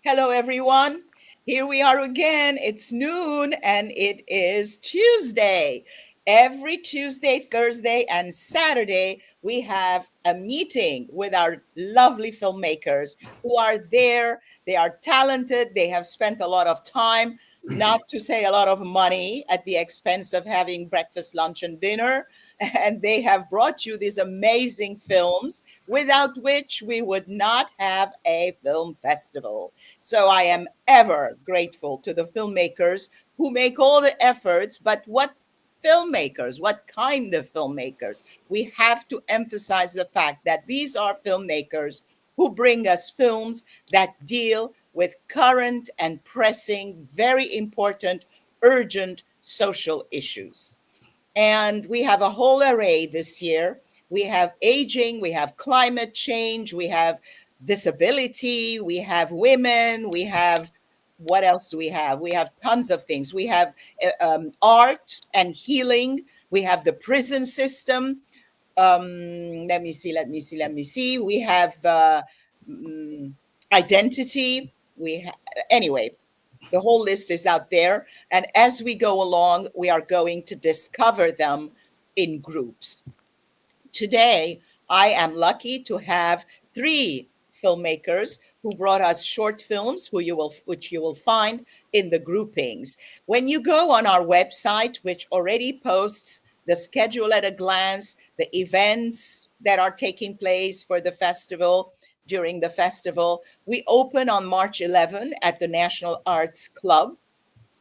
Hello, everyone. Here we are again. It's noon and it is Tuesday. Every Tuesday, Thursday, and Saturday, we have a meeting with our lovely filmmakers who are there. They are talented. They have spent a lot of time, not to say a lot of money, at the expense of having breakfast, lunch, and dinner. And they have brought you these amazing films without which we would not have a film festival. So I am ever grateful to the filmmakers who make all the efforts, but what filmmakers, what kind of filmmakers? We have to emphasize the fact that these are filmmakers who bring us films that deal with current and pressing, very important, urgent social issues. And we have a whole array this year. We have aging, we have climate change, we have disability, we have women, we have what else do we have? We have tons of things. We have art and healing. We have the prison system. Let me see. We have identity. Anyway, the whole list is out there. And as we go along, we are going to discover them in groups. Today, I am lucky to have three filmmakers who brought us short films, which you will find in the groupings. When you go on our website, which already posts the schedule at a glance, the events that are taking place for the festival, during the festival, we open on March 11 at the National Arts Club.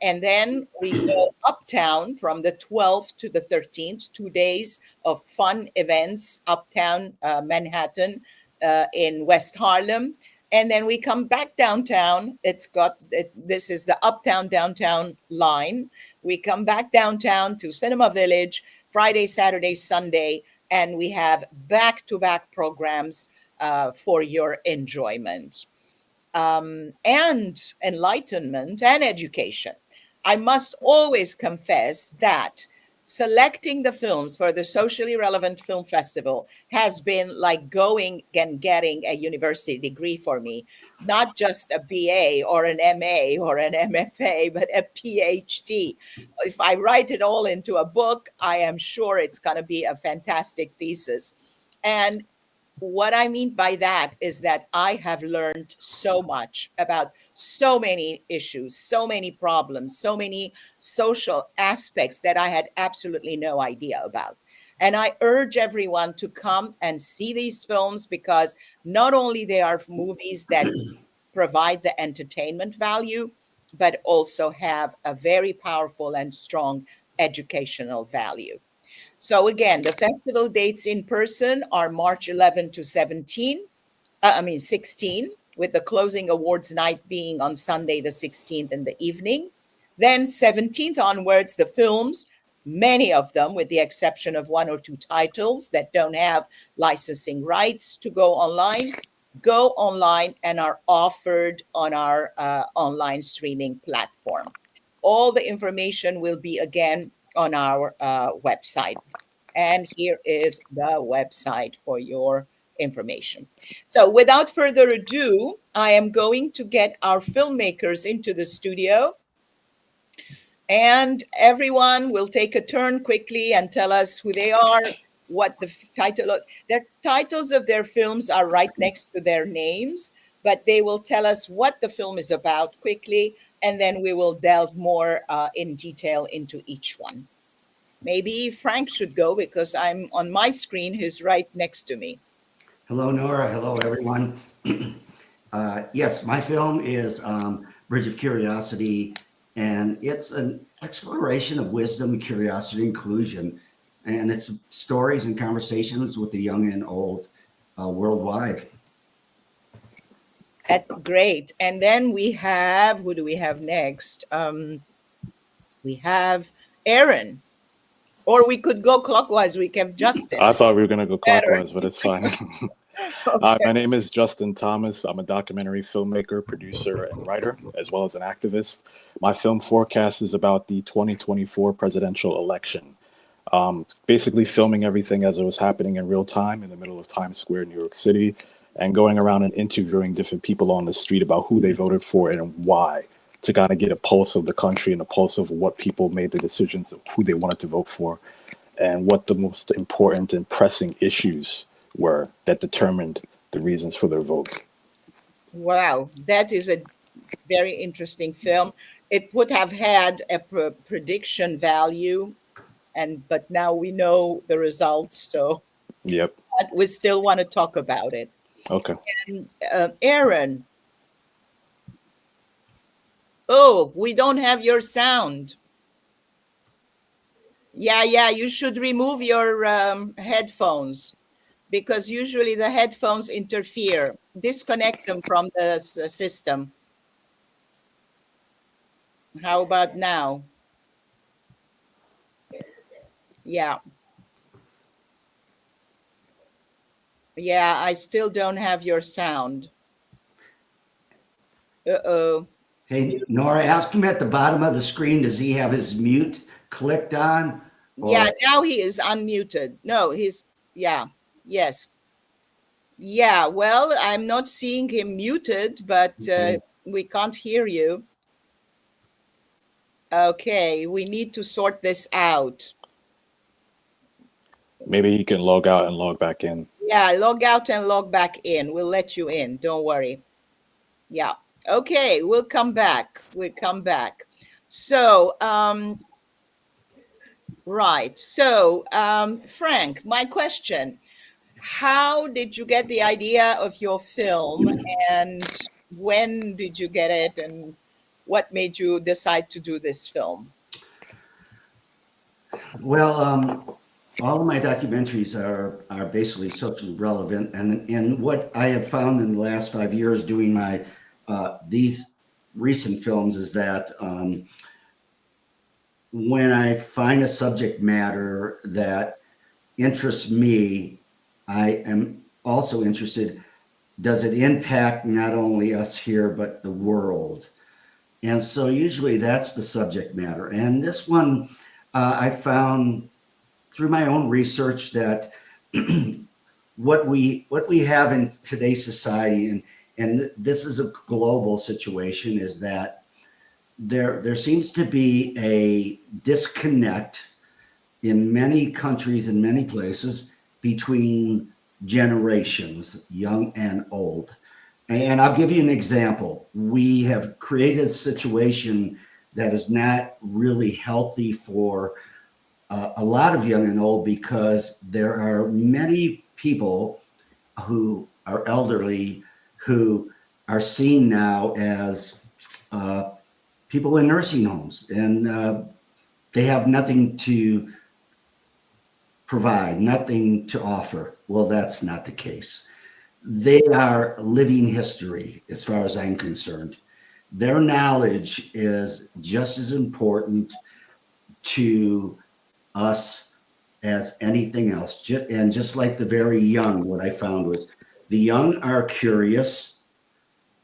And then we go uptown from the 12th to the 13th, 2 days of fun events uptown Manhattan in West Harlem. And then we come back downtown. This is the uptown downtown line. We come back downtown to Cinema Village Friday, Saturday, Sunday, and we have back-to-back programs for your enjoyment and enlightenment and education. I must always confess that selecting the films for the Socially Relevant Film Festival has been like going and getting a university degree for me, not just a BA or an MA or an MFA, but a PhD. If I write it all into a book, I am sure it's going to be a fantastic thesis. And what I mean by that is that I have learned so much about so many issues, so many problems, so many social aspects that I had absolutely no idea about. And I urge everyone to come and see these films because not only they are movies that provide the entertainment value, but also have a very powerful and strong educational value. So again, the festival dates in person are March 11 to 16, with the closing awards night being on Sunday the 16th in the evening. Then 17th onwards, the films, many of them, with the exception of one or two titles that don't have licensing rights to go online and are offered on our online streaming platform. All the information will be again on our website. And here is the website for your information. So without further ado, I am going to get our filmmakers into the studio. And everyone will take a turn quickly and tell us who they are, what the title, their titles of their films are right next to their names, but they will tell us what the film is about quickly, and then we will delve more in detail into each one. Maybe Frank should go because I'm on my screen. He's right next to me. Hello, Nora. Hello, everyone. Yes, my film is Bridge of Curiosity, and it's an exploration of wisdom, curiosity, inclusion, and it's stories and conversations with the young and old worldwide. Great. And then we have, who do we have next? We have Aaron. Or we could go clockwise. We have Justin. I thought we were going to go clockwise, but it's fine. Okay. My name is Justin Thomas. I'm a documentary filmmaker, producer, and writer, as well as an activist. My film forecast is about the 2024 presidential election. Basically filming everything as it was happening in real time in the middle of Times Square, New York City. and going around and interviewing different people on the street about who they voted for and why, to kind of get a pulse of the country and a pulse of what people made the decisions of who they wanted to vote for and what the most important and pressing issues were that determined the reasons for their vote. Wow, that is a very interesting film. It would have had a prediction value, but now we know the results, so Yep. but we still want to talk about it. Okay. And Aaron, oh, we don't have your sound. Yeah, you should remove your headphones, because usually the headphones interfere. Disconnect them from the system. How about now? Yeah. Yeah, I still don't have your sound. Uh-oh. Hey, Nora, ask him at the bottom of the screen, does he have his mute clicked on? Yeah, now he is unmuted. No, yeah, yes. Yeah, well, I'm not seeing him muted, but we can't hear you. Okay, we need to sort this out. Maybe he can log out and log back in. Yeah, log out and log back in. We'll let you in. Don't worry. Yeah. Okay, we'll come back. We'll come back. So, right. So, Frank, my question, how did you get the idea of your film, and when did you get it, and what made you decide to do this film? Well, all of my documentaries are basically socially relevant, and what I have found in the last 5 years doing my these recent films is that when I find a subject matter that interests me, I am also interested, does it impact not only us here, but the world? And so usually that's the subject matter. And this one, I found through my own research that what we have in today's society, and this is a global situation, is that there seems to be a disconnect in many countries and many places between generations, young and old. And I'll give you an example. We have created a situation that is not really healthy for a lot of young and old, because there are many people who are elderly who are seen now as people in nursing homes, and they have nothing to provide, nothing to offer. Well, that's not the case. They are living history as far as I'm concerned. Their knowledge is just as important to us as anything else. And just like the very young, what I found was the young are curious,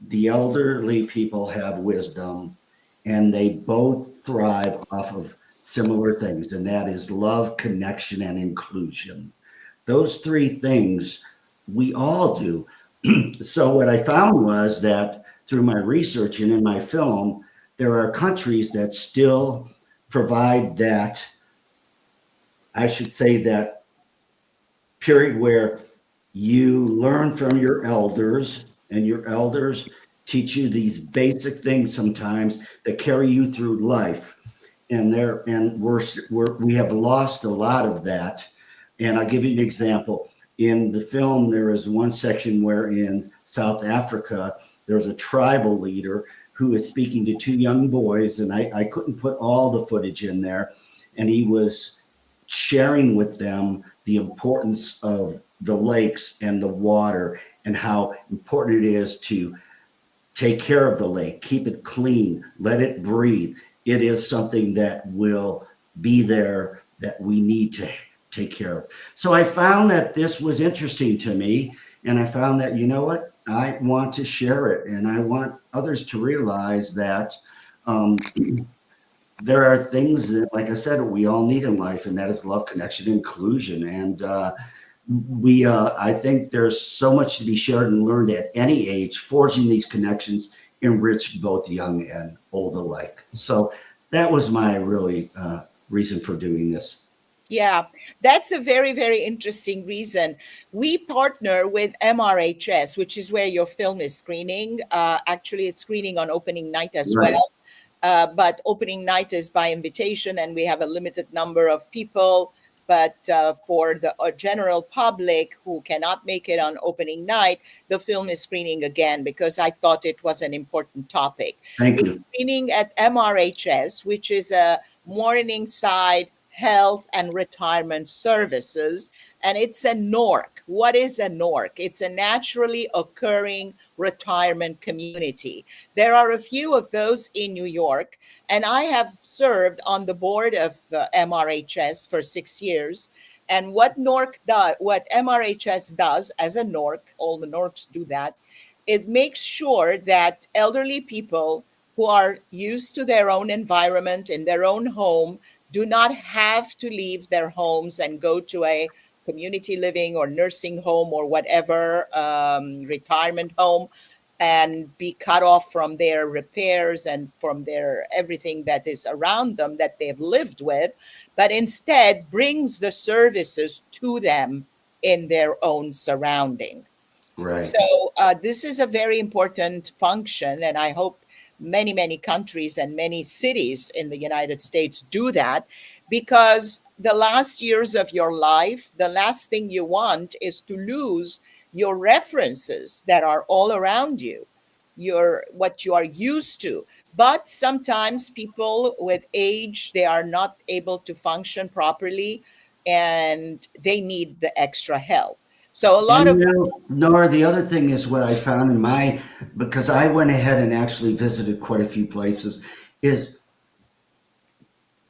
the elderly people have wisdom, and they both thrive off of similar things, and that is love, connection, and inclusion. Those three things we all do. So what I found was that through my research and in my film, there are countries that still provide that, I should say, that period where you learn from your elders, and your elders teach you these basic things sometimes that carry you through life. And we have lost a lot of that. And I'll give you an example. In the film, there is one section where in South Africa, there's a tribal leader who is speaking to two young boys, and I couldn't put all the footage in there. And he was sharing with them the importance of the lakes and the water, and how important it is to take care of the lake, keep it clean, let it breathe. It is something that will be there that we need to take care of. So I found that this was interesting to me, and I found that, you know what, I want to share it, and I want others to realize that there are things that, like I said, we all need in life, and that is love, connection, inclusion. And I think there's so much to be shared and learned at any age. Forging these connections enrich both young and old alike. So that was my really reason for doing this. Yeah, that's a very, very interesting reason. We partner with MRHS, which is where your film is screening. Actually, it's screening on opening night as Right. well. But opening night is by invitation, and we have a limited number of people. But for the general public who cannot make it on opening night, the film is screening again because I thought it was an important topic. Thank It's you. screening at MRHS, which is a Morningside Health and Retirement Services, and it's a NORC. What is a NORC? It's a naturally occurring retirement community. There are a few of those in New York, and I have served on the board of MRHS for 6 years. And what MRHS does as a NORC, all the NORCs do that, is make sure that elderly people who are used to their own environment in their own home do not have to leave their homes and go to a community living or nursing home or whatever retirement home and be cut off from their repairs and from their everything that is around them that they've lived with, but instead brings the services to them in their own surrounding. Right. So this is a very important function, and I hope many, many countries and many cities in the United States do that, because the last years of your life, the last thing you want is to lose your references that are all around you, what you are used to. But sometimes people with age, they are not able to function properly and they need the extra help. So a lot And of Nora, the other thing is what I found because I went ahead and actually visited quite a few places, is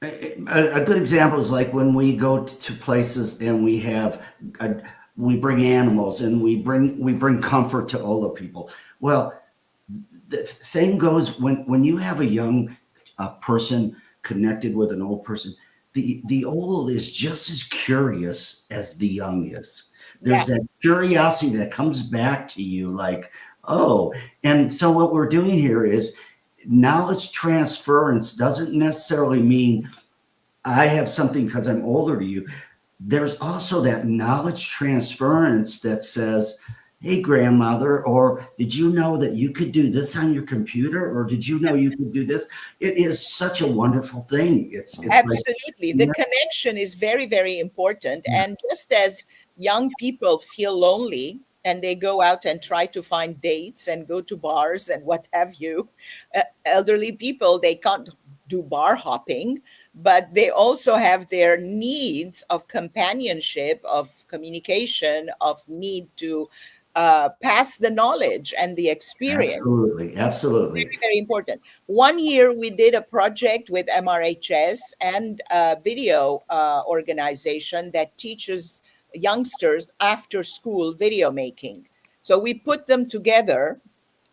a good example is like when we go to places and we bring animals and we bring comfort to older people. Well, the same goes when you have a young person connected with an old person. The old is just as curious as the young is. There's that curiosity that comes back to you like, oh, and so what we're doing here is knowledge transference doesn't necessarily mean I have something because I'm older to you. There's also that knowledge transference that says, hey, grandmother, or did you know that you could do this on your computer? Or did you know you could do this? It is such a wonderful thing. It's absolutely. like, The connection is very, very important. And just as young people feel lonely and they go out and try to find dates and go to bars and what have you, elderly people, they can't do bar hopping, but they also have their needs of companionship, of communication, of need to pass the knowledge and the experience. Absolutely. Very, very important. One year we did a project with MRHS and a video organization that teaches youngsters after school video making. So we put them together,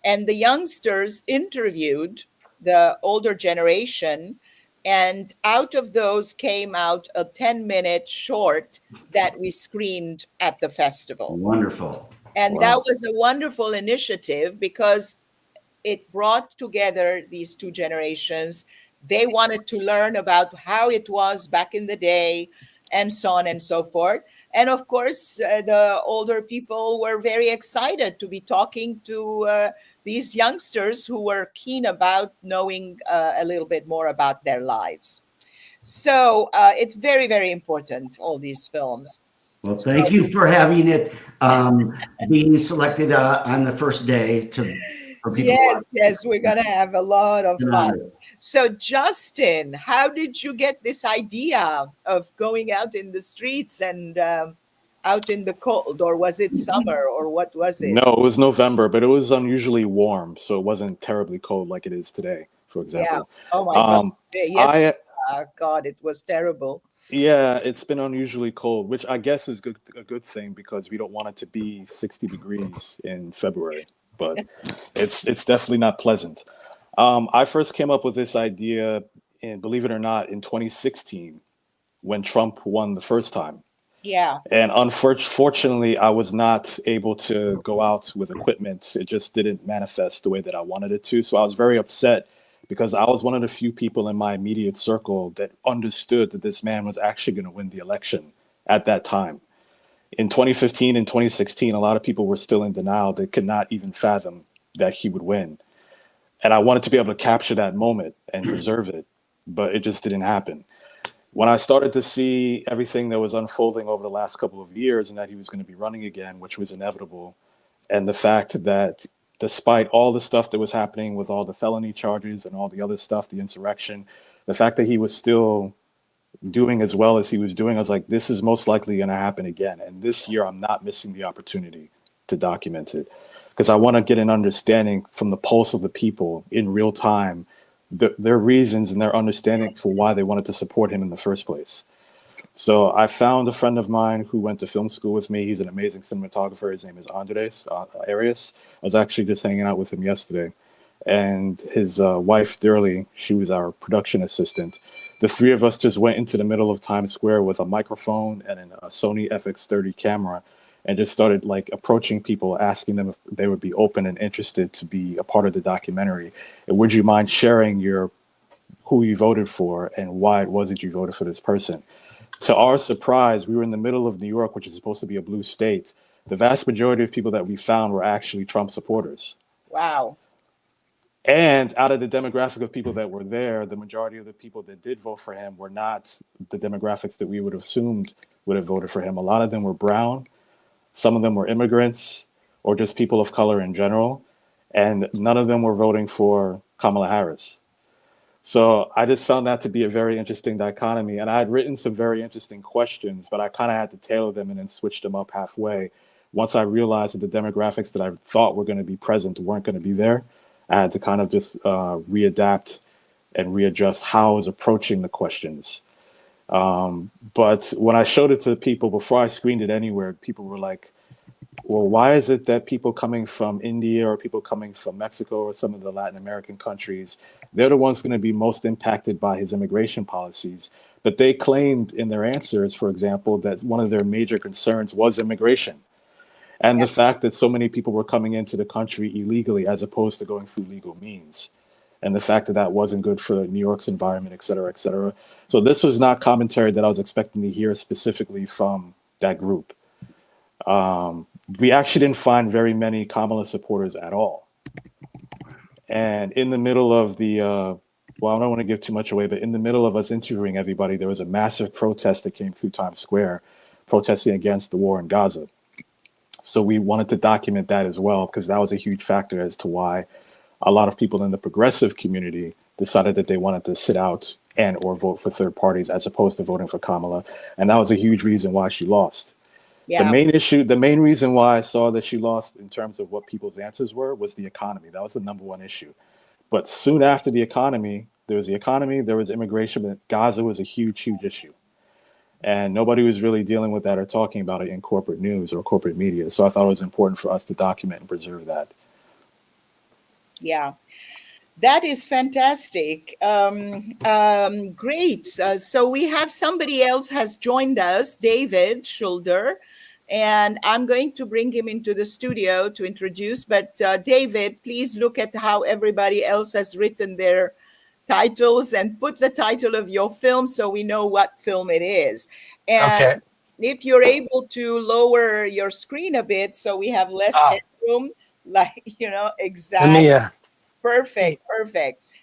and the youngsters interviewed the older generation, and out of those came out a 10-minute short that we screened at the festival. Wonderful. And Wow. that was a wonderful initiative because it brought together these two generations. They wanted to learn about how it was back in the day and so on and so forth. And of course, the older people were very excited to be talking to these youngsters who were keen about knowing a little bit more about their lives. So it's very, very important, all these films. Well, thank you for having it being selected on the first day for people. Yes, we're going to have a lot of fun. So, Justin, how did you get this idea of going out in the streets and out in the cold, or was it summer, or what was it? No, it was November, but it was unusually warm, so it wasn't terribly cold like it is today, for example. Yeah. Oh my God. Yes. God, it was terrible. Yeah, it's been unusually cold, which I guess is a good thing because we don't want it to be 60 degrees in February, but it's definitely not pleasant. I first came up with this idea, believe it or not, in 2016 when Trump won the first time. Yeah. And unfortunately, I was not able to go out with equipment. It just didn't manifest the way that I wanted it to. So I was very upset because I was one of the few people in my immediate circle that understood that this man was actually going to win the election at that time. In 2015 and 2016, a lot of people were still in denial. They could not even fathom that he would win. And I wanted to be able to capture that moment and preserve it, but it just didn't happen. When I started to see everything that was unfolding over the last couple of years and that he was going to be running again, which was inevitable, and the fact that despite all the stuff that was happening with all the felony charges and all the other stuff, the insurrection, the fact that he was still doing as well as he was doing, I was like, this is most likely going to happen again. And this year, I'm not missing the opportunity to document it because I want to get an understanding from the pulse of the people in real time, their reasons and their understanding for why they wanted to support him in the first place. So I found a friend of mine who went to film school with me. He's an amazing cinematographer. His name is Andres Arias. I was actually just hanging out with him yesterday. And his wife, Dirly, she was our production assistant. The three of us just went into the middle of Times Square with a microphone and a Sony FX30 camera and just started like approaching people, asking them if they would be open and interested to be a part of the documentary. And would you mind sharing who you voted for and why it was that you voted for this person? To our surprise, we were in the middle of New York, which is supposed to be a blue state. The vast majority of people that we found were actually Trump supporters. Wow. And out of the demographic of people that were there, the majority of the people that did vote for him were not the demographics that we would have assumed would have voted for him. A lot of them were brown. Some of them were immigrants or just people of color in general. And none of them were voting for Kamala Harris. So I just found that to be a very interesting dichotomy. And I had written some very interesting questions, but I kind of had to tailor them and then switch them up halfway. Once I realized that the demographics that I thought were going to be present weren't going to be there, I had to kind of just readapt and readjust how I was approaching the questions. But when I showed it to people before I screened it anywhere, people were like, well, why is it that people coming from India or people coming from Mexico or some of the Latin American countries, they're the ones going to be most impacted by his immigration policies? But they claimed in their answers, for example, that one of their major concerns was immigration. And the fact that so many people were coming into the country illegally as opposed to going through legal means. And the fact that that wasn't good for New York's environment, et cetera, et cetera. So this was not commentary that I was expecting to hear specifically from that group. We actually didn't find very many Kamala supporters at all. And in the middle of well, I don't want to give too much away, but in the middle of us interviewing everybody, there was a massive protest that came through Times Square protesting against the war in Gaza. So we wanted to document that as well, because that was a huge factor as to why a lot of people in the progressive community decided that they wanted to sit out and or vote for third parties as opposed to voting for Kamala. And that was a huge reason why she lost. Yeah. The main reason why I saw that she lost in terms of what people's answers were was the economy. That was the number one issue. But soon after the economy, there was immigration, but Gaza was a huge, huge issue. And nobody was really dealing with that or talking about it in corporate news or corporate media. So I thought it was important for us to document and preserve that. Yeah. That is fantastic. Great. So we have somebody else has joined us, David Schulder, and I'm going to bring him into the studio to introduce. But David, please look at how everybody else has written their titles and put the title of your film so we know what film it is. And Okay. if you're able to lower your screen a bit so we have less headroom, like, exactly. Let me, Perfect.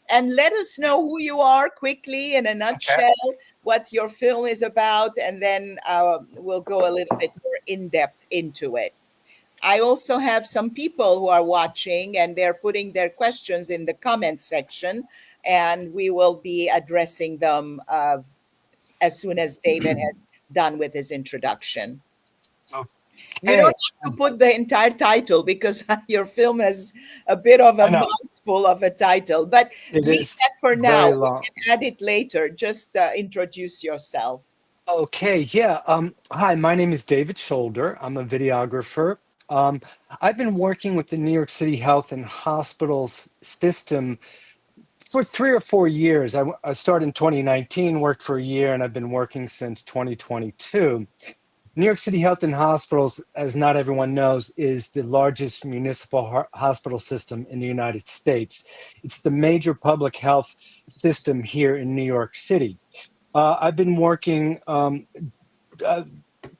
And let us know who you are quickly in a nutshell, what your film is about, and then we'll go a little bit more in depth into it. I also have some people who are watching and they're putting their questions in the comment section, and we will be addressing them as soon as David has done with his introduction. You don't have to put the entire title because your film has a bit of a mouthful of a title, but leave that for now. We can add it later. Just introduce yourself. Okay, yeah. Hi, my name is David Schulder. I'm a videographer. I've been working with the New York City Health and Hospitals system for 3 or 4 years. I started in 2019, worked for a year, and I've been working since 2022. New York City Health and Hospitals, as not everyone knows, is the largest municipal hospital system in the United States. It's the major public health system here in New York City. I've been working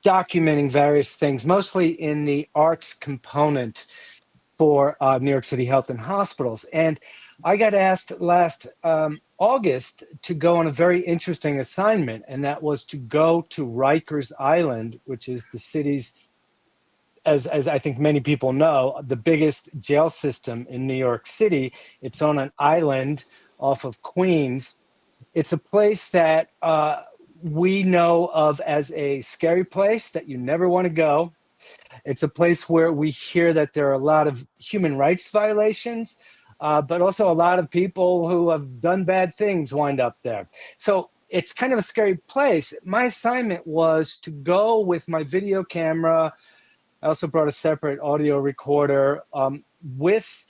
documenting various things, mostly in the arts component for New York City Health and Hospitals. And I got asked last August to go on a very interesting assignment, and that was to go to Rikers Island, which is the city's, as I think many people know, the biggest jail system in New York City. It's on an island off of Queens. It's a place that we know of as a scary place that you never want to go. It's a place where we hear that there are a lot of human rights violations, but also a lot of people who have done bad things wind up there. So it's kind of a scary place. My assignment was to go with my video camera. I also brought a separate audio recorder with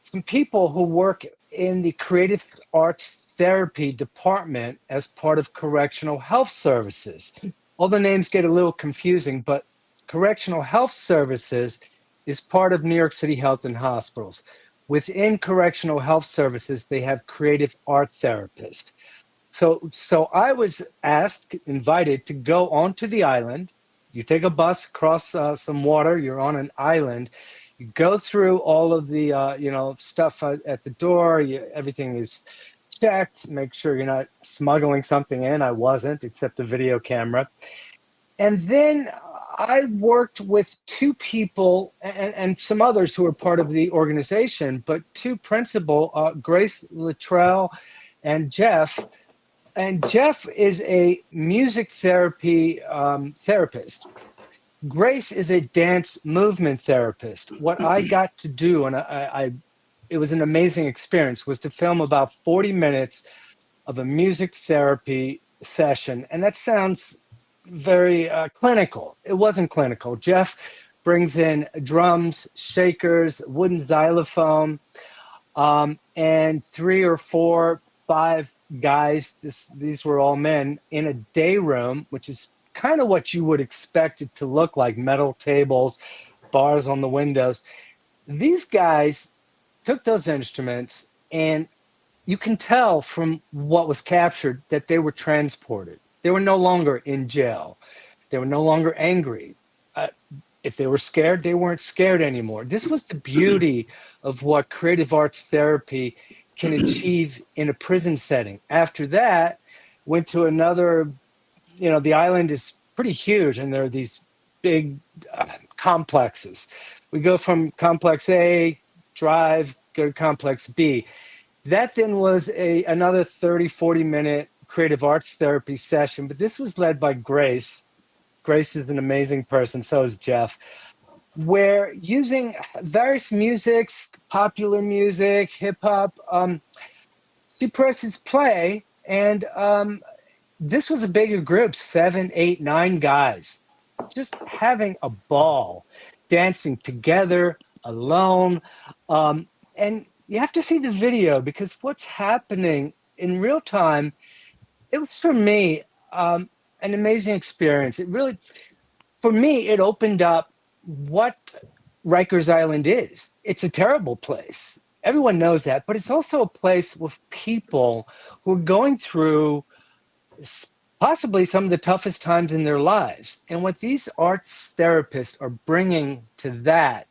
some people who work in the creative arts therapy department as part of correctional health services. All the names get a little confusing, but Correctional Health Services is part of New York City Health and Hospitals. Within Correctional Health Services, they have creative art therapists. So I was invited to go onto the island. You take a bus across some water, you're on an island. You go through all of the stuff at the door. Everything is checked. Make sure you're not smuggling something in. I wasn't, except a video camera. And then I worked with two people and some others who were part of the organization, but two principal, Grace Luttrell and Jeff. And Jeff is a music therapy therapist. Grace is a dance movement therapist. What I got to do, and it was an amazing experience, was to film about 40 minutes of a music therapy session. And that sounds very clinical. It wasn't clinical. Jeff brings in drums, shakers, wooden xylophone, and 3 or 4, 5 guys. These were all men in a day room, which is kind of what you would expect it to look like: metal tables, bars on the windows. These guys took those instruments, and you can tell from what was captured that they were transported. They were no longer in jail. They were no longer angry. If they were scared, they weren't scared anymore. This was the beauty of what creative arts therapy can achieve in a prison setting. After that, went to another, the island is pretty huge, and there are these big complexes. We go from complex A, drive, go to complex B. That then was another 30, 40-minute creative arts therapy session, but this was led by Grace. Grace is an amazing person, so is Jeff, where using various musics, popular music, hip-hop, she presses play, and this was a bigger group, 7, 8, 9 guys, just having a ball, dancing together, alone, and you have to see the video, because what's happening in real time, it was, for me, an amazing experience. It really, for me, it opened up what Rikers Island is. It's a terrible place. Everyone knows that, but it's also a place with people who are going through possibly some of the toughest times in their lives. And what these arts therapists are bringing to that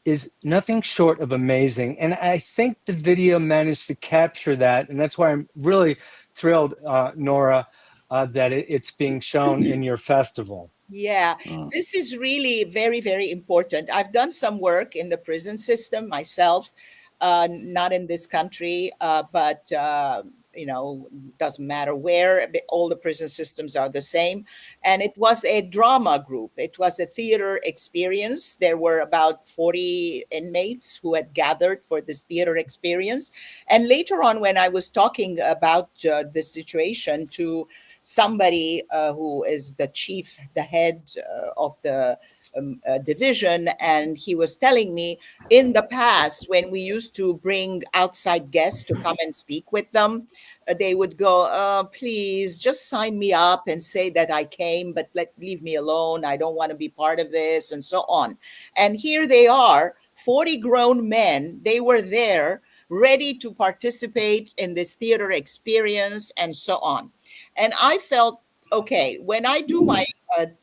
is nothing short of amazing. And I think the video managed to capture that. And that's why I'm really thrilled, Nora, that it's being shown in your festival. Yeah, this is really very, very important. I've done some work in the prison system myself, not in this country, but doesn't matter where. All the prison systems are the same. And it was a drama group. It was a theater experience. There were about 40 inmates who had gathered for this theater experience. And later on, when I was talking about this situation to somebody who is the head of the division, and he was telling me in the past when we used to bring outside guests to come and speak with them, they would go, please just sign me up and say that I came, but leave me alone. I don't want to be part of this, and so on. And here they are, 40 grown men. They were there ready to participate in this theater experience and so on. And I felt, okay, when I do my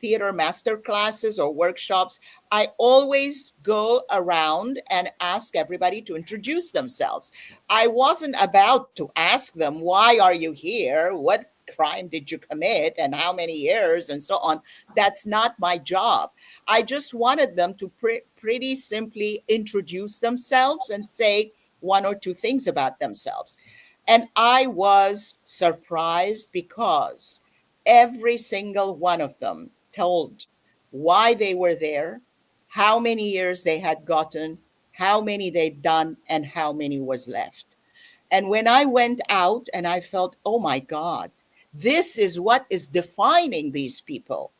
theater master classes or workshops, I always go around and ask everybody to introduce themselves. I wasn't about to ask them, why are you here? What crime did you commit and how many years and so on? That's not my job. I just wanted them to pretty simply introduce themselves and say one or two things about themselves. And I was surprised because every single one of them told why they were there, how many years they had gotten, how many they'd done, and how many was left. And when I went out and I felt, oh my God, this is what is defining these people.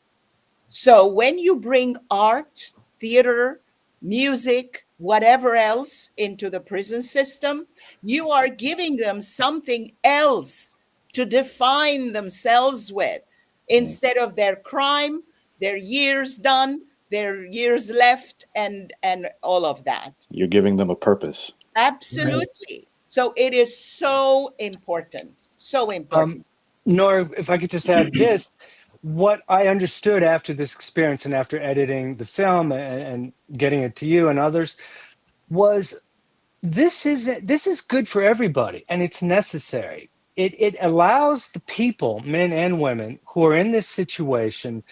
So when you bring art, theater, music, whatever else into the prison system, you are giving them something else to define themselves with instead of their crime, their years done, their years left, and all of that. You're giving them a purpose. Absolutely. So it is so important. So important. Nora, if I could just add this, what I understood after this experience and after editing the film and getting it to you and others was this is good for everybody and it's necessary. It allows the people, men and women, who are in this situation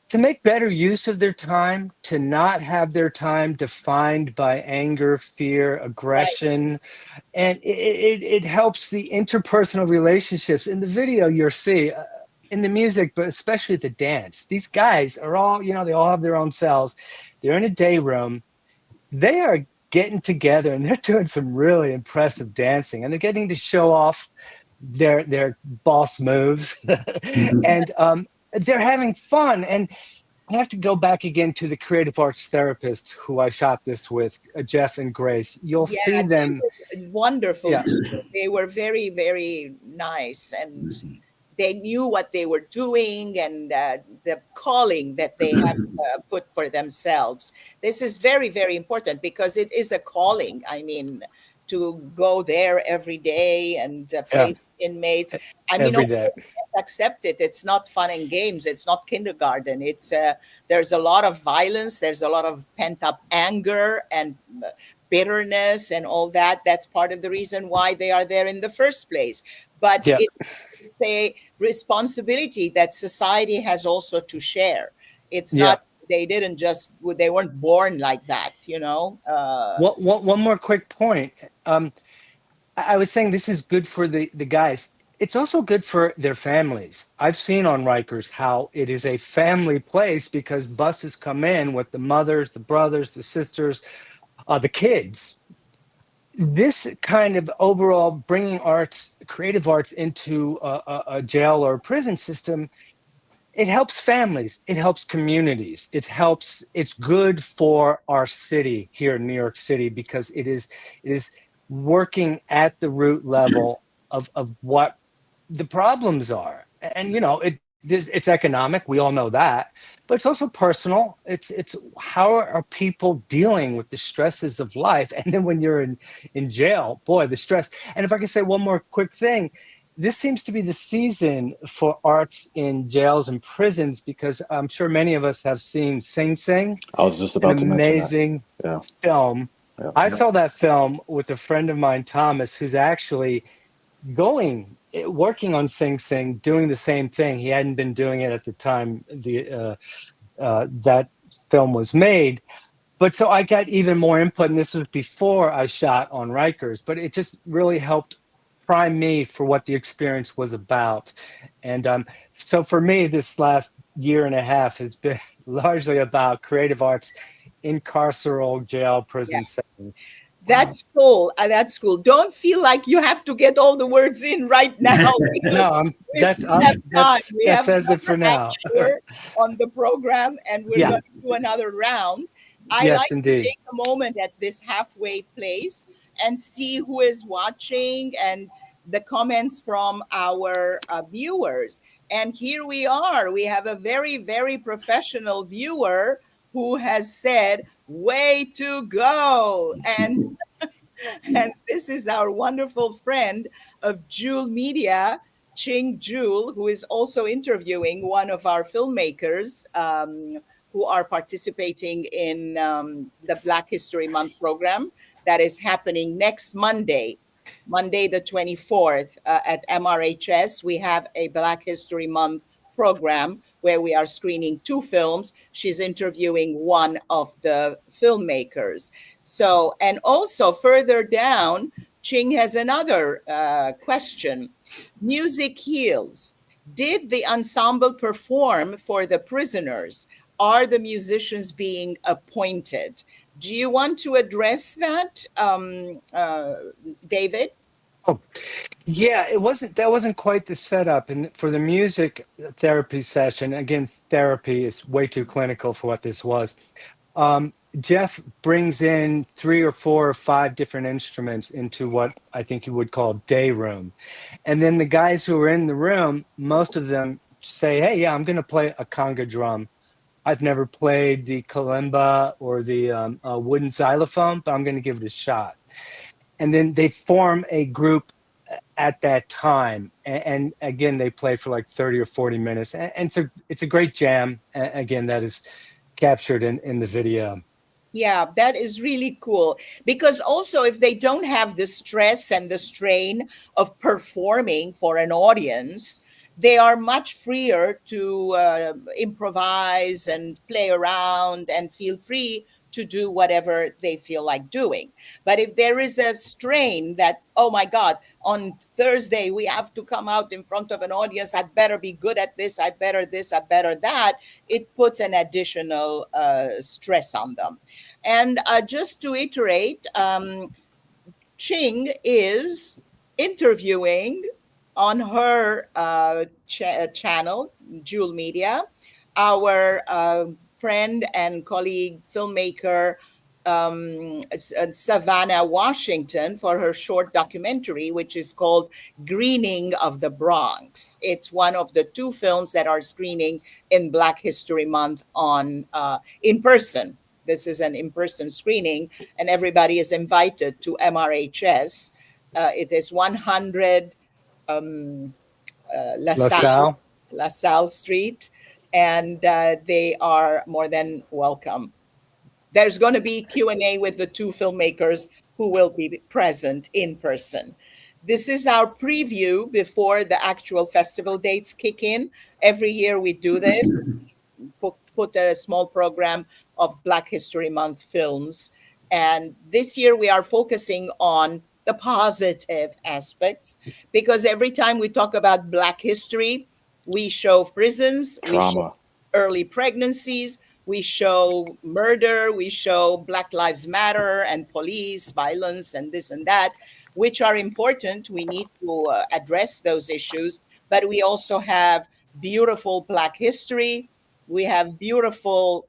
to make better use of their time, to not have their time defined by anger, fear, aggression. Right. And it helps the interpersonal relationships. In the video, you'll see, in the music, but especially the dance, these guys are all, they all have their own cells. They're in a day room. They are getting together and they're doing some really impressive dancing, and they're getting to show off their boss moves. And they're having fun. And I have to go back again to the creative arts therapist who I shot this with, Jeff and Grace. You'll see them. Wonderful. Yeah. They were very, very nice, and they knew what they were doing and the calling that they have put for themselves. This is very, very important because it is a calling. I mean, to go there every day and face inmates. I mean, every day. Accept it. It's not fun and games. It's not kindergarten. It's there's a lot of violence. There's a lot of pent up anger and bitterness and all that. That's part of the reason why they are there in the first place. But it's a responsibility that society has also to share. It's not. They weren't born like that, One more quick point. I was saying this is good for the guys. It's also good for their families. I've seen on Rikers how it is a family place because buses come in with the mothers, the brothers, the sisters, the kids. This kind of overall bringing arts, creative arts into a jail or a prison system, it helps families, it helps communities, it's good for our city here in New York City because it is working at the root level of what the problems are. And it's economic, we all know that, but it's also personal. It's how are people dealing with the stresses of life? And then when you're in jail, boy, the stress. And if I can say one more quick thing, this seems to be the season for arts in jails and prisons because I'm sure many of us have seen Sing Sing. I was just about to mention that. Amazing film. Yeah. I saw that film with a friend of mine, Thomas, who's actually working on Sing Sing, doing the same thing. He hadn't been doing it at the time that film was made. But so I got even more input, and this was before I shot on Rikers, but it just really helped prime me for what the experience was about. And so for me, this last year and a half has been largely about creative arts in carceral jail prison settings. That's cool. That's cool. Don't feel like you have to get all the words in right now because No, we still have time. We that have says it for another half now. hour on the program, and we're Yeah. going to do another round. I Yes, like to indeed. take a moment at this halfway place and see who is watching and the comments from our viewers. And here we are. We have a very, very professional viewer who has said, "Way to go." And this is our wonderful friend of Jewel Media, Ching Jewel, who is also interviewing one of our filmmakers who are participating in the Black History Month program that is happening next Monday, Monday the 24th at MRHS. We have a Black History Month program where we are screening 2 films. She's interviewing one of the filmmakers. So, and also further down, Ching has another question. Music heals. Did the ensemble perform for the prisoners? Are the musicians being appointed? Do you want to address that, David? Oh, yeah, that wasn't quite the setup. And for the music therapy session, again, therapy is way too clinical for what this was. Jeff brings in 3 or 4 or 5 different instruments into what I think you would call day room. And then the guys who are in the room, most of them say, "Hey, yeah, I'm going to play a conga drum. I've never played the kalimba or the wooden xylophone, but I'm going to give it a shot." And then they form a group at that time, and again they play for like 30 or 40 minutes, and it's a great jam, again, that is captured in the video. Yeah, that is really cool. Because also, if they don't have the stress and the strain of performing for an audience, they are much freer to improvise and play around and feel free to do whatever they feel like doing. But if there is a strain that, oh my God, on Thursday we have to come out in front of an audience, I better be good at this, I better this, I better that, it puts an additional stress on them. And just to iterate, Ching is interviewing on her channel, Jewel Media, our friend and colleague filmmaker Savannah Washington for her short documentary, which is called Greening of the Bronx. It's one of the 2 films that are screening in Black History Month on in person. This is an in-person screening, and everybody is invited to MRHS. It is 100 LaSalle. LaSalle Street, and they are more than welcome. There's going to be Q&A with the 2 filmmakers who will be present in person. This is our preview before the actual festival dates kick in. Every year we do this. Put a small program of Black History Month films. And this year we are focusing on the positive aspects, because every time we talk about Black history, we show prisons, we show Trauma. early pregnancies, we show murder, we show Black Lives Matter and police violence and this and that, which are important. We need to address those issues, but we also have beautiful Black history. We have beautiful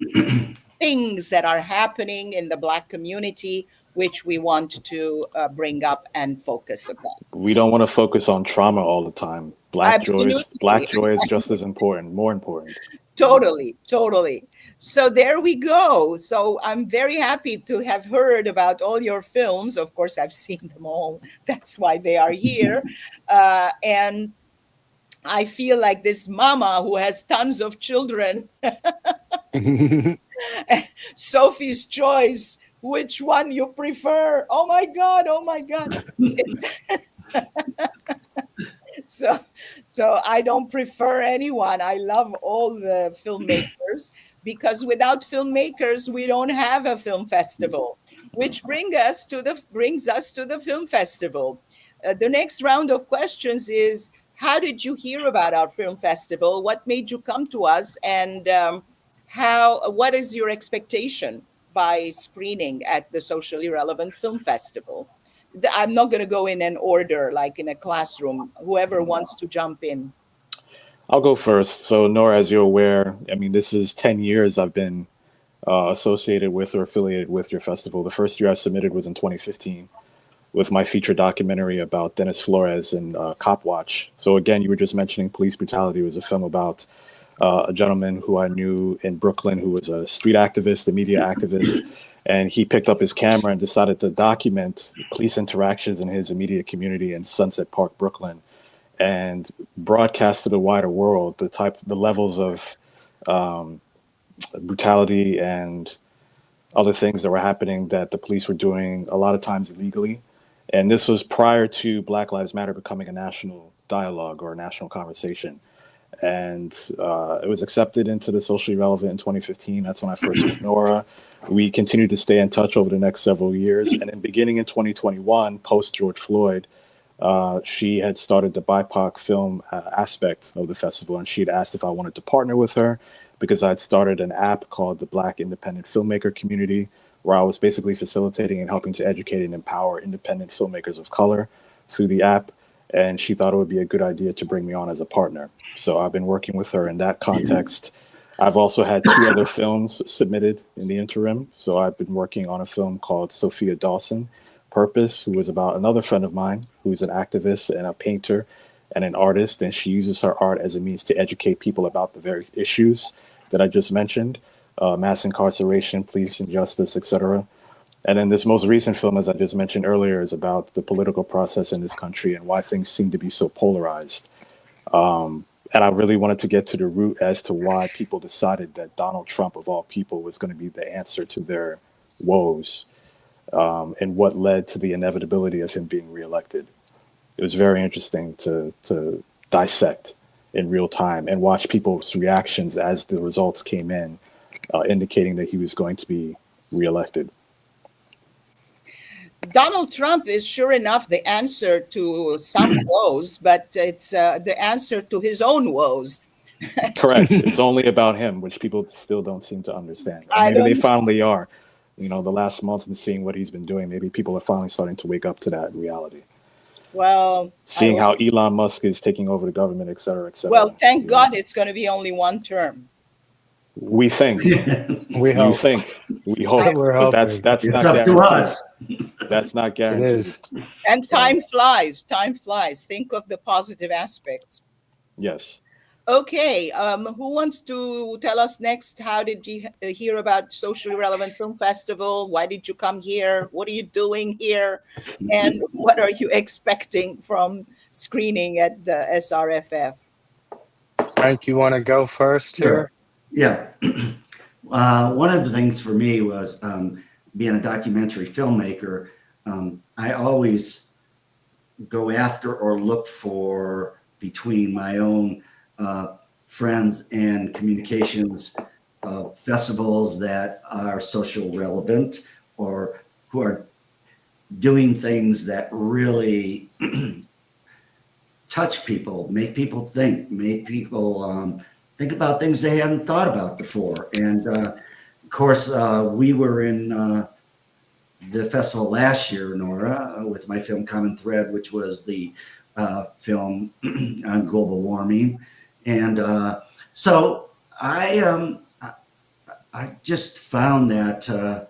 things that are happening in the Black community, which we want to bring up and focus upon. We don't want to focus on trauma all the time. Black joy is just as important, more important. Totally, totally. So there we go. So I'm very happy to have heard about all your films. Of course, I've seen them all. That's why they are here. And I feel like this mama who has tons of children, Sophie's Choice, which one you prefer? Oh my God, oh my God. So I don't prefer anyone. I love all the filmmakers, because without filmmakers, we don't have a film festival, which brings us to the film festival. The next round of questions is, how did you hear about our film festival? What made you come to us? And what is your expectation by screening at the Socially Relevant Film Festival? I'm not going to go in an order like in a classroom. Whoever wants to jump in. I'll go first. So, Nora, as you're aware, I mean, this is 10 years I've been associated with or affiliated with your festival. The first year I submitted was in 2015 with my feature documentary about Dennis Flores and Cop Watch. So again, you were just mentioning police brutality. It was a film about a gentleman who I knew in Brooklyn who was a street activist, a media activist, and he picked up his camera and decided to document police interactions in his immediate community in Sunset Park, Brooklyn, and broadcast to the wider world the levels of brutality and other things that were happening that the police were doing a lot of times illegally. And this was prior to Black Lives Matter becoming a national dialogue or a national conversation. And it was accepted into the Socially Relevant in 2015. That's when I first met Nora. We continued to stay in touch over the next several years. And then beginning in 2021, post George Floyd, she had started the BIPOC film aspect of the festival. And she had asked if I wanted to partner with her because I'd started an app called the Black Independent Filmmaker Community, where I was basically facilitating and helping to educate and empower independent filmmakers of color through the app. And she thought it would be a good idea to bring me on as a partner. So I've been working with her in that context. I've also had 2 other films submitted in the interim. So I've been working on a film called Sophia Dawson, Purpose, who is about another friend of mine who's an activist and a painter and an artist. And she uses her art as a means to educate people about the various issues that I just mentioned, mass incarceration, police injustice, etc. And then this most recent film, as I just mentioned earlier, is about the political process in this country and why things seem to be so polarized. And I really wanted to get to the root as to why people decided that Donald Trump, of all people, was going to be the answer to their woes, and what led to the inevitability of him being reelected. It was very interesting to dissect in real time and watch people's reactions as the results came in, indicating that he was going to be reelected. Donald Trump is sure enough the answer to some woes, but it's the answer to his own woes. Correct. It's only about him, which people still don't seem to understand. Or maybe they finally are. You know, the last month and seeing what he's been doing, maybe people are finally starting to wake up to that reality. Well, seeing how Elon Musk is taking over the government, et cetera, et cetera. Well, thank God it's going to be only 1 term. We think. We hope. You think. We hope. But that's not guaranteed. That's not guaranteed. It is. And time flies. Time flies. Think of the positive aspects. Yes. Okay. Who wants to tell us next? How did you hear about Socially Relevant Film Festival? Why did you come here? What are you doing here? And what are you expecting from screening at the SRFF? Frank, you want to go first here? Yeah. One of the things for me was being a documentary filmmaker, I always go after or look for between my own friends and communications festivals that are social relevant or who are doing things that really touch people, make people think, make people think about things they hadn't thought about before. And of course, we were in the festival last year, Nora, with my film Common Thread, which was the film on global warming. And so I just found that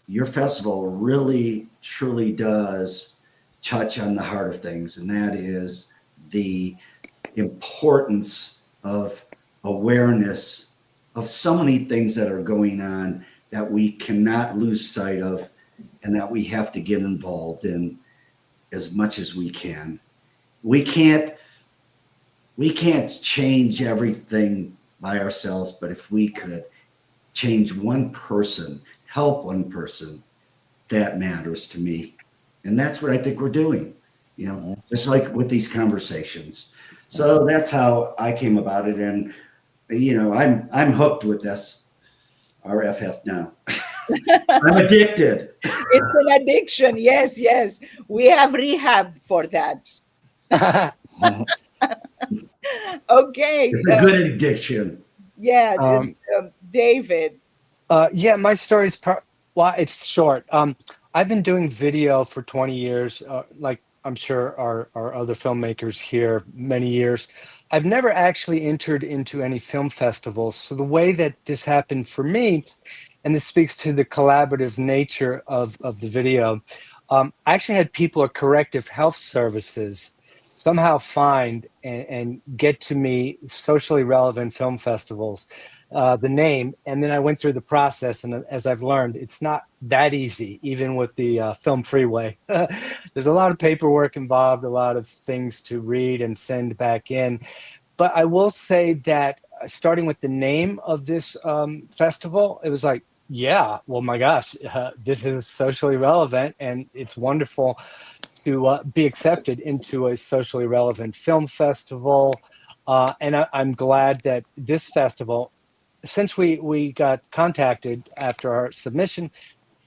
your festival really, truly does touch on the heart of things, and that is the importance of awareness of so many things that are going on that we cannot lose sight of and that we have to get involved in as much as we can. We can't change everything by ourselves, but if we could change one person, help one person, that matters to me. And that's what I think we're doing, you know, just like with these conversations. So that's how I came about it. And, you know, I'm hooked with this RFF now. I'm addicted. It's an addiction. Yes, yes. We have rehab for that. Okay. It's a good addiction. Yeah, David. Yeah, my story's well, it's short. I've been doing video for 20 years, like I'm sure our other filmmakers here, many years. I've never actually entered into any film festivals. So the way that this happened for me, and this speaks to the collaborative nature of the video, I actually had people at Corrective Health Services somehow find and get to me socially relevant film festivals, the name, and then I went through the process. And as I've learned, it's not that easy, even with the Film Freeway. There's a lot of paperwork involved, a lot of things to read and send back in. But I will say that starting with the name of this festival, it was like, yeah, well, my gosh, this is socially relevant, and it's wonderful to be accepted into a socially relevant film festival. And I'm glad that this festival, since we got contacted after our submission,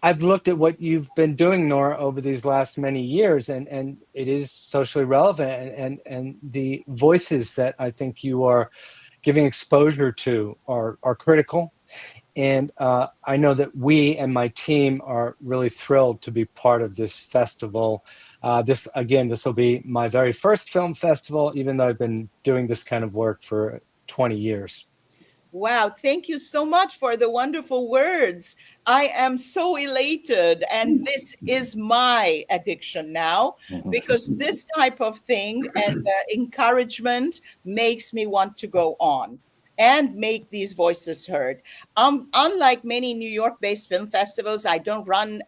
I've looked at what you've been doing, Nora, over these last many years, and it is socially relevant, and the voices that I think you are giving exposure to are critical. And I know that we and my team are really thrilled to be part of this festival. This will be my very first film festival, even though I've been doing this kind of work for 20 years. Wow, thank you so much for the wonderful words. I am so elated, and this is my addiction now, because this type of thing and encouragement makes me want to go on and make these voices heard. Unlike many New York-based film festivals, I don't run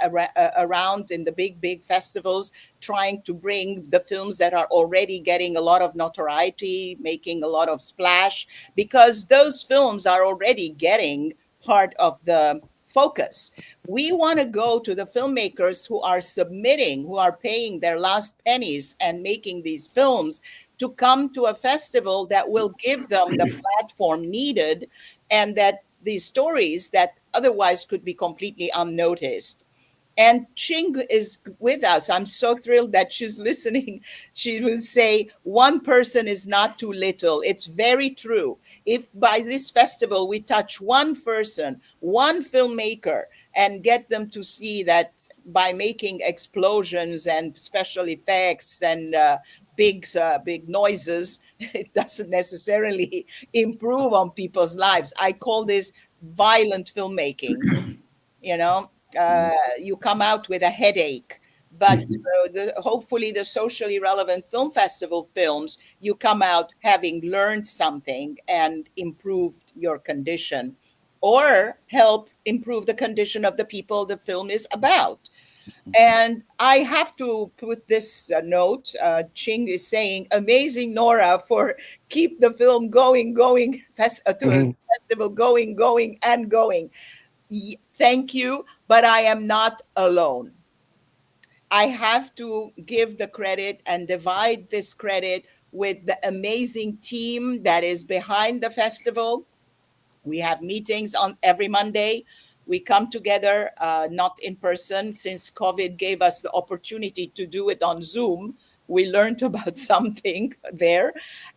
around in the big festivals trying to bring the films that are already getting a lot of notoriety, making a lot of splash, because those films are already getting part of the focus. We want to go to the filmmakers who are submitting, who are paying their last pennies and making these films, to come to a festival that will give them the platform needed, and that these stories that otherwise could be completely unnoticed. And Ching is with us. I'm so thrilled that she's listening. She will say, one person is not too little. It's very true. If by this festival we touch one person, one filmmaker, and get them to see that by making explosions and special effects and big noises, it doesn't necessarily improve on people's lives. I call this violent filmmaking. You know, you come out with a headache, but hopefully the socially relevant film festival films, you come out having learned something and improved your condition, or help improve the condition of the people the film is about. And I have to put this note. Ching is saying, amazing, Nora, for keep the film going, to festival going, and going. Thank you, but I am not alone. I have to give the credit and divide this credit with the amazing team that is behind the festival. We have meetings on every Monday. We come together, not in person, since COVID gave us the opportunity to do it on Zoom. We learned about something there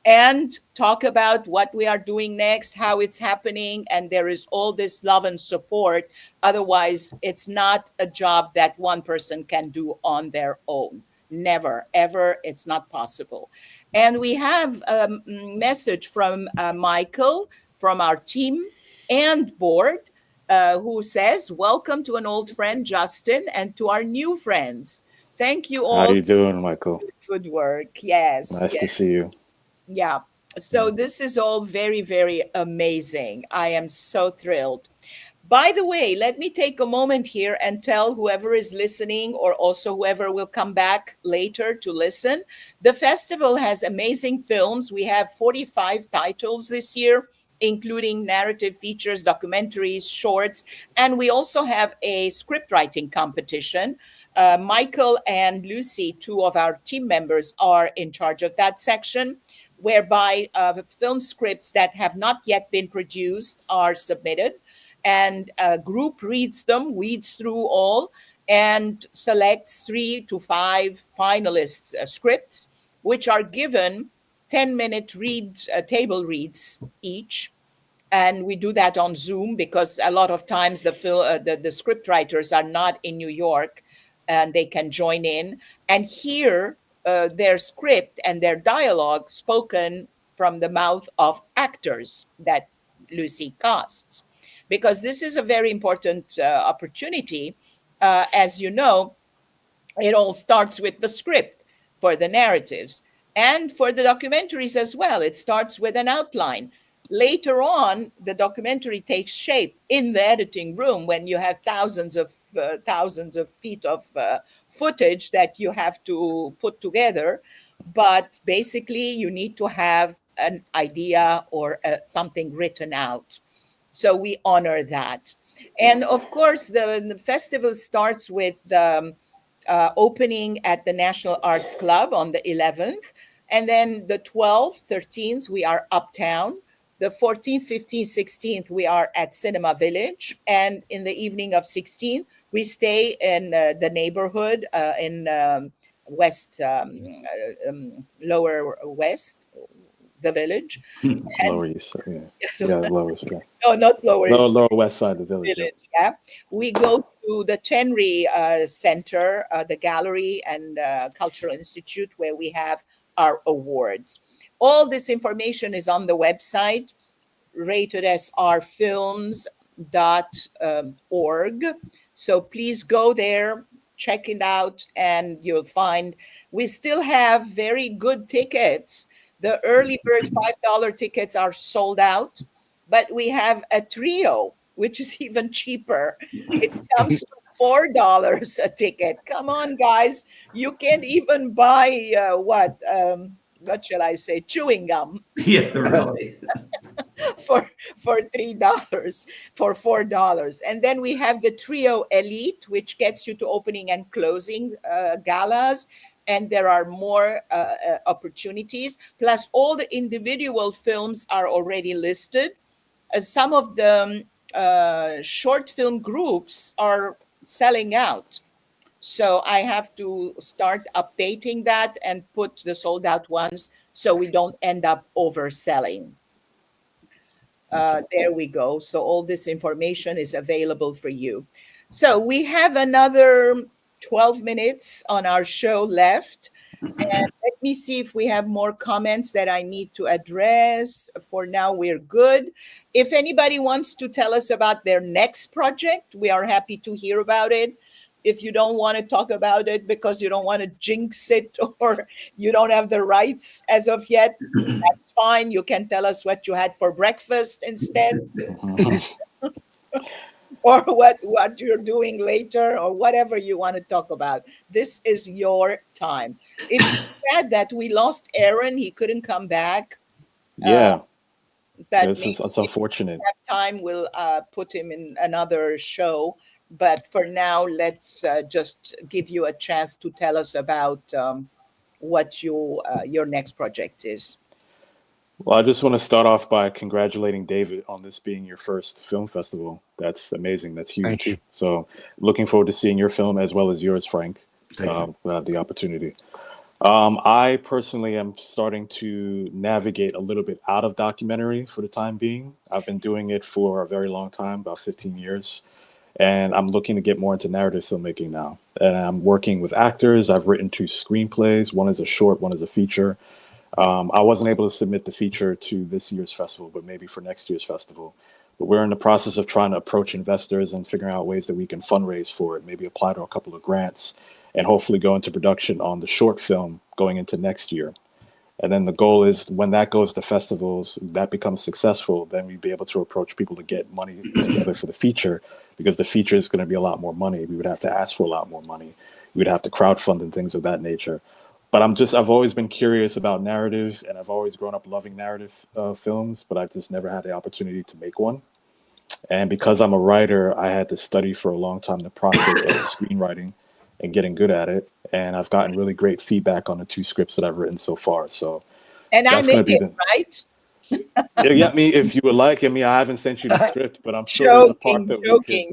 and talk about what we are doing next, how it's happening. And there is all this love and support. Otherwise, it's not a job that one person can do on their own. Never, ever. It's not possible. And we have a message from Michael, from our team and board, who says, welcome to an old friend, Justin, and to our new friends. Thank you all. How you doing, Michael? Good work. Yes. Nice to see you. Yeah. So this is all very, very amazing. I am so thrilled. By the way, let me take a moment here and tell whoever is listening, or also whoever will come back later to listen, the festival has amazing films. We have 45 titles this year, including narrative features, documentaries, shorts, and we also have a script writing competition. Michael and Lucy, two of our team members, are in charge of that section, whereby film scripts that have not yet been produced are submitted, and a group reads them, weeds through all, and selects 3 to 5 finalists' scripts, which are given 10-minute table reads each. and we do that on Zoom because a lot of times the script writers are not in New York, and they can join in and hear their script and their dialogue spoken from the mouth of actors that Lucy casts. Because this is a very important opportunity. As you know, it all starts with the script for the narratives and for the documentaries as well. It starts with an outline. Later on, the documentary takes shape in the editing room when you have thousands of feet of footage that you have to put together. But basically, you need to have an idea or something written out. So we honor that. And of course, the festival starts with opening at the National Arts Club on the 11th. And then the 12th, 13th, we are uptown. The 14th, 15th, 16th, we are at Cinema Village. And in the evening of 16th, we stay in the neighborhood in West, Lower West, the village. Lower East, yeah. Yeah, Lower East, yeah. No, not Lower East. Lower West Side of the village. Yeah. We go to the Chenry Center, the gallery and Cultural Institute, where we have our awards. All this information is on the website, ratedsrfilms.org. So please go there, check it out, and you'll find we still have very good tickets. The early bird $5 tickets are sold out, but we have a trio, which is even cheaper. It comes to $4 a ticket. Come on, guys. You can even buy what shall I say, chewing gum. Yeah, really. for $3, for $4. And then we have the Trio Elite, which gets you to opening and closing galas. And there are more opportunities. Plus, all the individual films are already listed. Some of the short film groups are selling out. So I have to start updating that and put the sold out ones so we don't end up overselling. There we go. So all this information is available for you. So we have another 12 minutes on our show left. And let me see if we have more comments that I need to address. For now, we're good. If anybody wants to tell us about their next project, we are happy to hear about it. If you don't want to talk about it because you don't want to jinx it or you don't have the rights as of yet, that's fine. You can tell us what you had for breakfast instead. Or what you're doing later, or whatever you want to talk about. This is your time. It's sad that we lost Aaron. He couldn't come back. Yeah. It's unfortunate. If we have time, we'll put him in another show. But for now, let's just give you a chance to tell us about what your next project is. Well, I just want to start off by congratulating David on this being your first film festival. That's amazing. That's huge. Thank you. So looking forward to seeing your film as well as yours, Frank, without the opportunity. I personally am starting to navigate a little bit out of documentary for the time being. I've been doing it for a very long time, about 15 years. And I'm looking to get more into narrative filmmaking now. And I'm working with actors. I've written 2 screenplays. One is a short, one is a feature. I wasn't able to submit the feature to this year's festival, but maybe for next year's festival. But we're in the process of trying to approach investors and figuring out ways that we can fundraise for it, maybe apply to a couple of grants, and hopefully go into production on the short film going into next year. And then the goal is when that goes to festivals, that becomes successful, then we'd be able to approach people to get money together for the feature, because the feature is going to be a lot more money. We would have to ask for a lot more money. We would have to crowdfund and things of that nature. But I've always been curious about narrative, and I've always grown up loving narrative films, but I've just never had the opportunity to make one. And because I'm a writer, I had to study for a long time the process of screenwriting and getting good at it. And I've gotten really great feedback on the 2 scripts that I've written so far. So, and I made it, right? Yeah, if you would like. I haven't sent you the script, but I'm sure there's a part that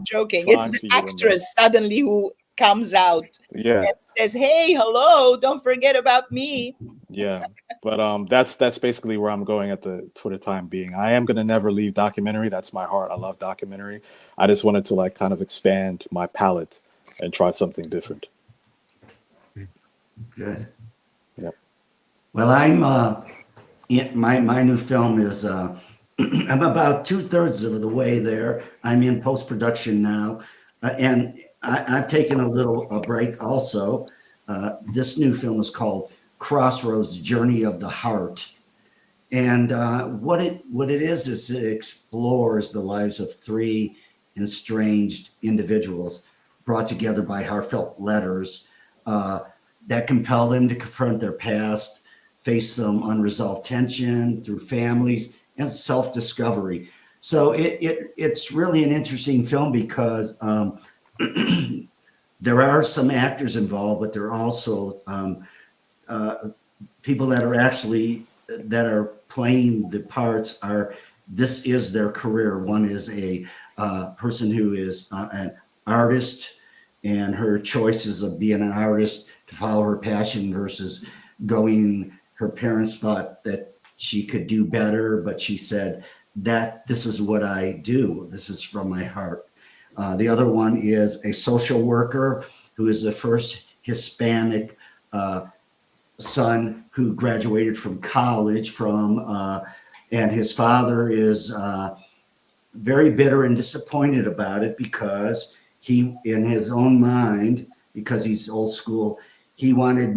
joking. It's the actress suddenly who comes out and says, "Hey, hello, don't forget about me." Yeah, but that's basically where I'm going for the time being. I am gonna never leave documentary. That's my heart. I love documentary. I just wanted to like kind of expand my palette and try something different. Good. Yep. Well, my new film is I'm about 2/3 of the way there. I'm in post production now, and I've taken a break also. This new film is called Crossroads: Journey of the Heart, and what it is it explores the lives of three estranged individuals brought together by heartfelt letters that compel them to confront their past, face some unresolved tension through families and self-discovery. So it's really an interesting film because there are some actors involved, but there are also people that are playing the parts. This is their career. One is a person who is an artist, and her choices of being an artist to follow her passion versus going. Her parents thought that she could do better, but she said that this is what I do. This is from my heart. The other one is a social worker who is the first Hispanic son who graduated from college and his father is very bitter and disappointed about it because he, in his own mind, because he's old school, he wanted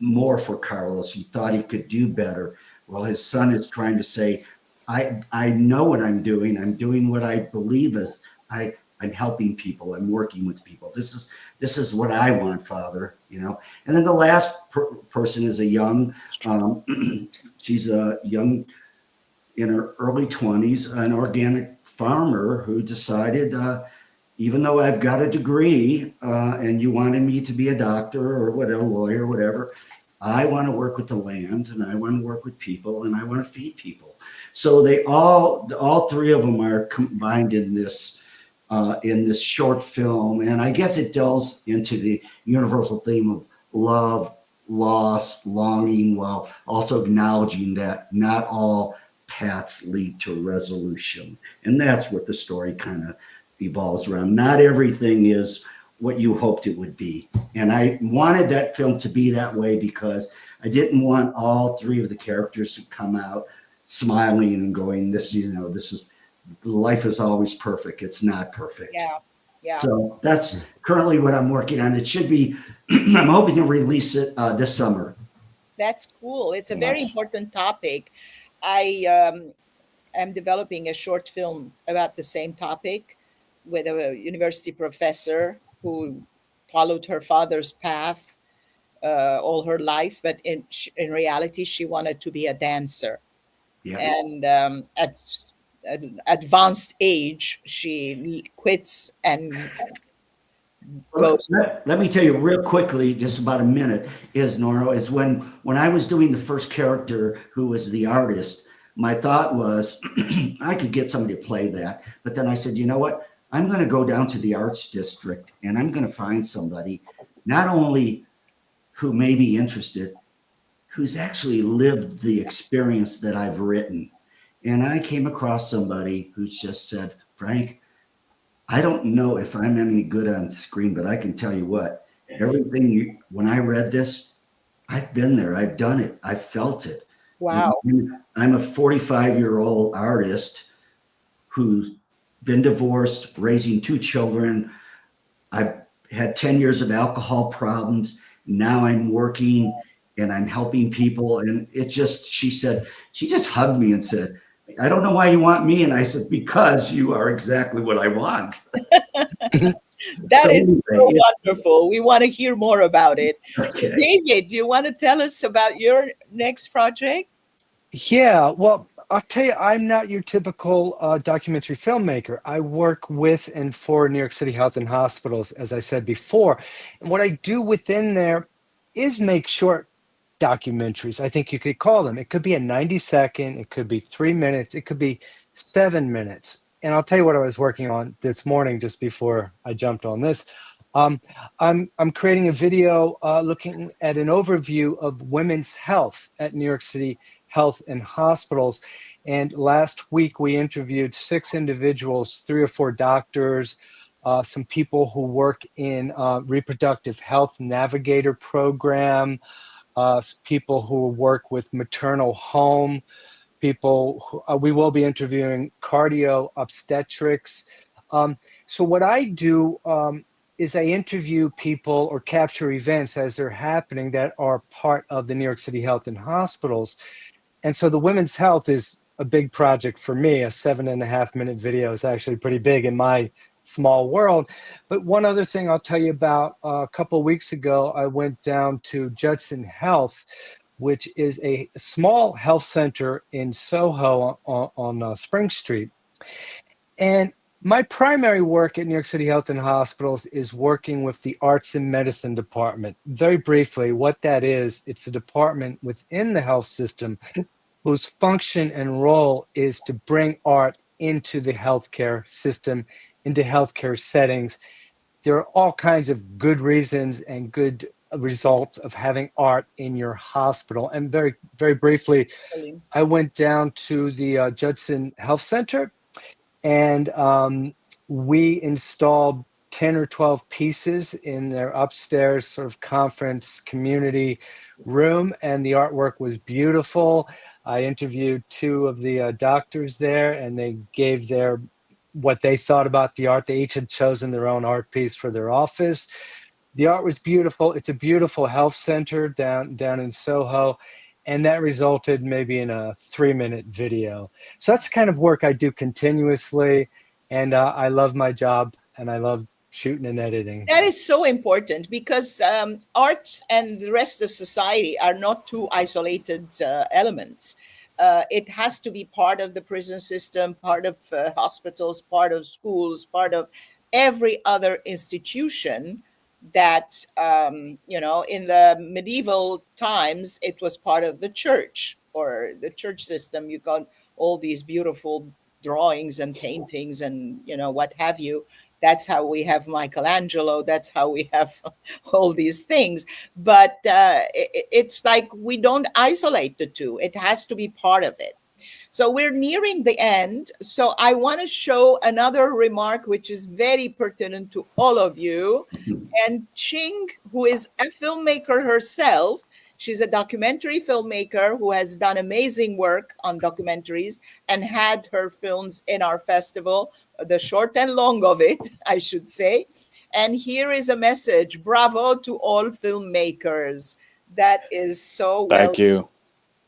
more for Carlos. He thought he could do better. Well, his son is trying to say, I know what I'm doing. I'm doing what I believe is I'm helping people. I'm working with people. This is what I want, Father. And then the last person is a young. She's a young, in her early 20s, an organic farmer who decided, even though I've got a degree, and you wanted me to be a doctor or whatever, lawyer, whatever, I want to work with the land, and I want to work with people, and I want to feed people. So they all three of them are combined in this short film, and I guess it delves into the universal theme of love, loss, longing, while also acknowledging that not all paths lead to resolution, and that's what the story kind of evolves around. Not everything is what you hoped it would be, and I wanted that film to be that way because I didn't want all three of the characters to come out smiling and going, this is life is always perfect. It's not perfect. Yeah. So that's currently what I'm working on. It should be I'm hoping to release it this summer. That's cool. It's a very Nice. important topic. I am developing a short film about the same topic with a university professor who followed her father's path all her life, but in reality, she wanted to be a dancer. Yeah. And at an advanced age, she quits and goes. Let me tell you real quickly, just about a minute, is Nora, is when I was doing the first character who was the artist, my thought was I could get somebody to play that. But then I said, you know what? I'm going to go down to the arts district and I'm going to find somebody not only who may be interested, who's actually lived the experience that I've written. And I came across somebody who just said, Frank, I don't know if I'm any good on screen, but I can tell you what, when I read this, I've been there. I've done it. I've felt it. Wow. I'm a 45-year-old artist who's been divorced, raising 2 children. I've had 10 years of alcohol problems. Now I'm working and I'm helping people. And she just hugged me and said, I don't know why you want me. And I said, because you are exactly what I want. That is so wonderful. We want to hear more about it. Okay. So David, do you want to tell us about your next project? Yeah, well, I'll tell you, I'm not your typical documentary filmmaker. I work with and for New York City Health and Hospitals, as I said before. And what I do within there is make short documentaries, I think you could call them. It could be a 90-second, it could be 3 minutes, it could be 7 minutes. And I'll tell you what I was working on this morning just before I jumped on this. I'm creating a video looking at an overview of women's health at New York City Health and Hospitals. And last week we interviewed 6 individuals, 3 or 4 doctors, some people who work in reproductive health navigator program, people who work with maternal home, people who, we will be interviewing cardio obstetrics. So what I do is I interview people or capture events as they're happening that are part of the New York City Health and Hospitals. And so the women's health is a big project for me. A 7.5-minute video is actually pretty big in my small world. But one other thing I'll tell you about, a couple of weeks ago, I went down to Judson Health, which is a small health center in Soho on Spring Street. And my primary work at New York City Health and Hospitals is working with the Arts and Medicine Department. Very briefly, what that is, it's a department within the health system whose function and role is to bring art into the healthcare system, into healthcare settings. There are all kinds of good reasons and good results of having art in your hospital. And very, very briefly, I went down to the Judson Health Center, and we installed 10 or 12 pieces in their upstairs sort of conference community room, and the artwork was beautiful. I interviewed 2 of the doctors there, and they gave their what they thought about the art. They each had chosen their own art piece for their office. The art was beautiful. It's a beautiful health center down in Soho. And that resulted maybe in a 3-minute video. So that's the kind of work I do continuously. And I love my job, and I love shooting and editing. That is so important, because art and the rest of society are not two isolated elements. It has to be part of the prison system, part of hospitals, part of schools, part of every other institution that, in the medieval times, it was part of the church or the church system. You got all these beautiful drawings and paintings and, what have you. That's how we have Michelangelo. That's how we have all these things. But it's like we don't isolate the two. It has to be part of it. So we're nearing the end. So I want to show another remark, which is very pertinent to all of you. And Ching, who is a filmmaker herself, she's a documentary filmmaker who has done amazing work on documentaries and had her films in our festival, the short and long of it, I should say. And here is a message. Bravo to all filmmakers. That is so well. Thank you.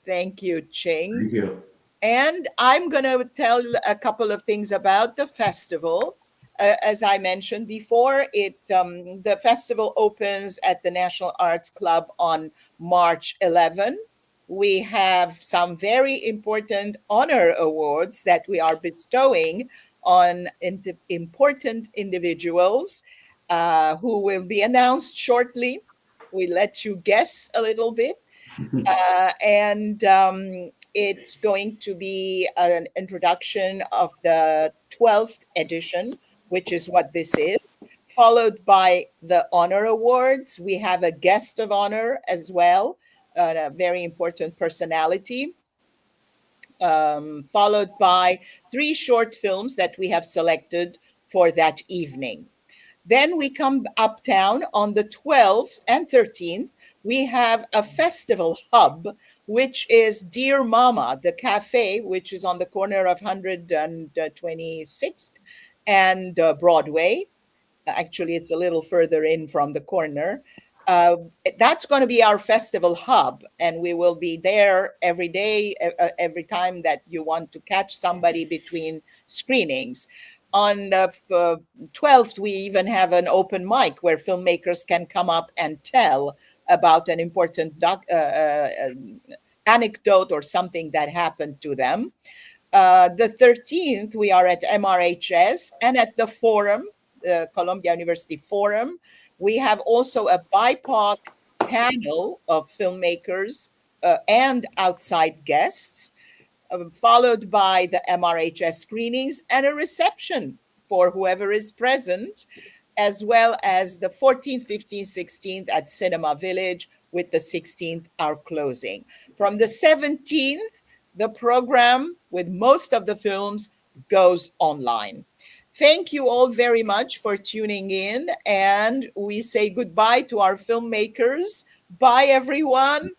Thank you, Ching. Thank you. And I'm going to tell a couple of things about the festival. As I mentioned before, the festival opens at the National Arts Club on March 11. We have some very important honor awards that we are bestowing on important individuals who will be announced shortly. We let you guess a little bit. It's going to be an introduction of the 12th edition, which is what this is, followed by the honor awards. We have a guest of honor as well, a very important personality, followed by 3 short films that we have selected for that evening. Then we come uptown on the 12th and 13th. We have a festival hub, which is Dear Mama, the cafe, which is on the corner of 126th and Broadway. Actually, it's a little further in from the corner. That's going to be our festival hub, and we will be there every day, every time that you want to catch somebody between screenings. On the 12th, we even have an open mic where filmmakers can come up and tell about an important anecdote or something that happened to them. The 13th, we are at MRHS and at the Forum, the Columbia University Forum. We have also a BIPOC panel of filmmakers and outside guests, followed by the MRHS screenings and a reception for whoever is present. as well as the 14th, 15th, 16th at Cinema Village, with the 16th our closing. From the 17th, the program with most of the films goes online. Thank you all very much for tuning in, and we say goodbye to our filmmakers. Bye, everyone,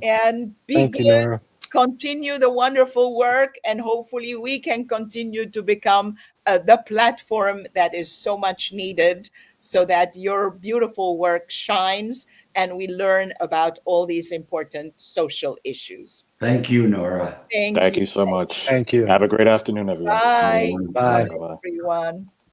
and be Thank you, good. Nora. Continue the wonderful work, and hopefully we can continue to become the platform that is so much needed, so that your beautiful work shines and we learn about all these important social issues. Thank you, Nora. Thank Thank you. you so much. Thank you. Have a great afternoon, everyone. Bye. Bye. Bye, everyone.